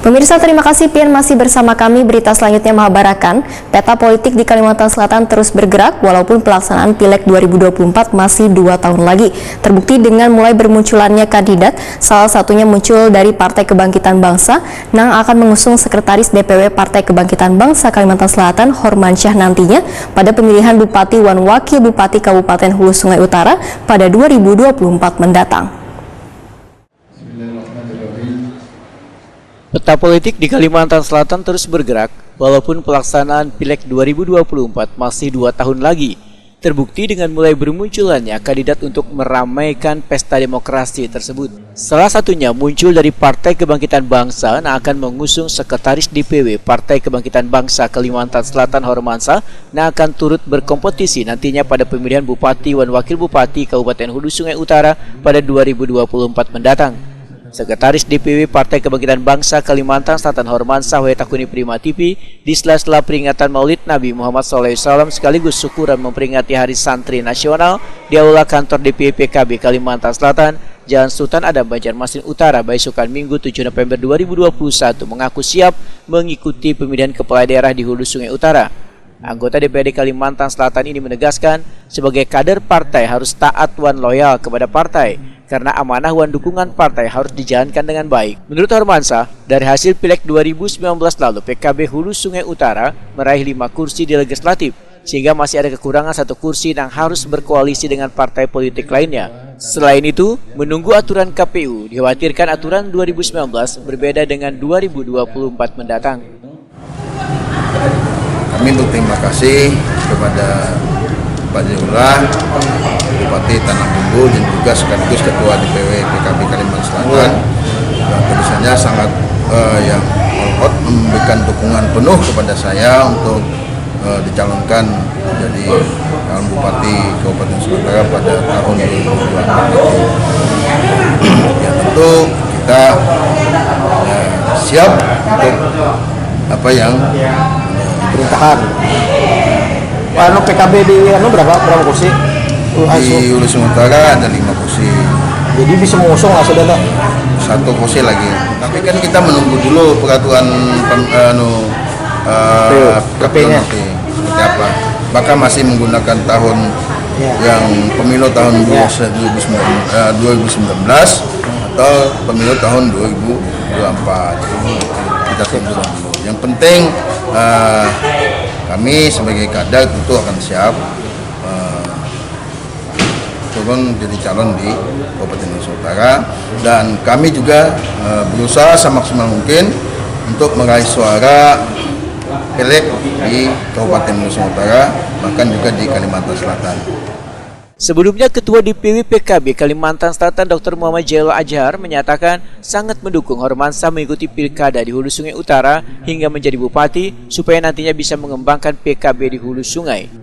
Pemirsa, terima kasih Pian masih bersama kami. Berita selanjutnya mengabarkan peta politik di Kalimantan Selatan terus bergerak walaupun pelaksanaan Pileg 2024 masih 2 tahun lagi. Terbukti dengan mulai bermunculannya kandidat, salah satunya muncul dari Partai Kebangkitan Bangsa yang akan mengusung Sekretaris DPW Partai Kebangkitan Bangsa Kalimantan Selatan Hormansyah nantinya pada pemilihan Bupati dan Wakil Bupati Kabupaten Hulu Sungai Utara pada 2024 mendatang. Peta politik di Kalimantan Selatan terus bergerak, walaupun pelaksanaan Pileg 2024 masih 2 tahun lagi. Terbukti dengan mulai bermunculannya kandidat untuk meramaikan pesta demokrasi tersebut. Salah satunya muncul dari Partai Kebangkitan Bangsa yang akan mengusung Sekretaris DPW Partai Kebangkitan Bangsa Kalimantan Selatan Hormansyah yang akan turut berkompetisi nantinya pada pemilihan Bupati dan Wakil Bupati Kabupaten Hulu Sungai Utara pada 2024 mendatang. Sekretaris DPW Partai Kebangkitan Bangsa Kalimantan Selatan Hormansyah Wetakuni Prima TV di sela-sela peringatan Maulid Nabi Muhammad SAW sekaligus syukuran memperingati Hari Santri Nasional di Aula Kantor DPW PKB Kalimantan Selatan, Jalan Sultan Adam, Banjarmasin Utara, besokan Minggu 7 November 2021 mengaku siap mengikuti pemilihan kepala daerah di Hulu Sungai Utara. Anggota DPRD Kalimantan Selatan ini menegaskan sebagai kader partai harus taat dan loyal kepada partai karena amanah dan dukungan partai harus dijalankan dengan baik. Menurut Hormansyah, dari hasil Pileg 2019 lalu PKB Hulu Sungai Utara meraih 5 kursi di legislatif sehingga masih ada kekurangan 1 kursi yang harus berkoalisi dengan partai politik lainnya. Selain itu, menunggu aturan KPU, dikhawatirkan aturan 2019 berbeda dengan 2024 mendatang. Kami berterima kasih kepada Pak Lurah, Bupati Tanah Bumbu dan juga sekaligus Ketua DPW PKB Kalimantan Selatan yang tulisannya sangat yang memberikan dukungan penuh kepada saya untuk dicalonkan menjadi calon Bupati Kabupaten Sumatera pada tahun 2024. Ya tentu kita siap untuk apa yang perintahan. PKB di berapa kursi? Di Hulu Sungai Utara ada 5 kursi. Jadi bisa mengusung lah saudara. 1 kursi lagi. Tapi kan kita menunggu dulu peraturan KPU nanti seperti apa. Maka masih menggunakan tahun yang pemilu tahun 2019 atau pemilu tahun 2024. Kita tunggu dulu. Yang penting kami sebagai kader tentu akan siap turun jadi calon di Kabupaten Hulu Utara, dan kami juga berusaha semaksimal mungkin untuk meraih suara Pileg di Kabupaten Hulu Utara, bahkan juga di Kalimantan Selatan. Sebelumnya, Ketua DPW PKB Kalimantan Selatan Dr. Muhammad Jailul Azhar menyatakan sangat mendukung Hormansyah mengikuti pilkada di Hulu Sungai Utara hingga menjadi bupati supaya nantinya bisa mengembangkan PKB di Hulu Sungai.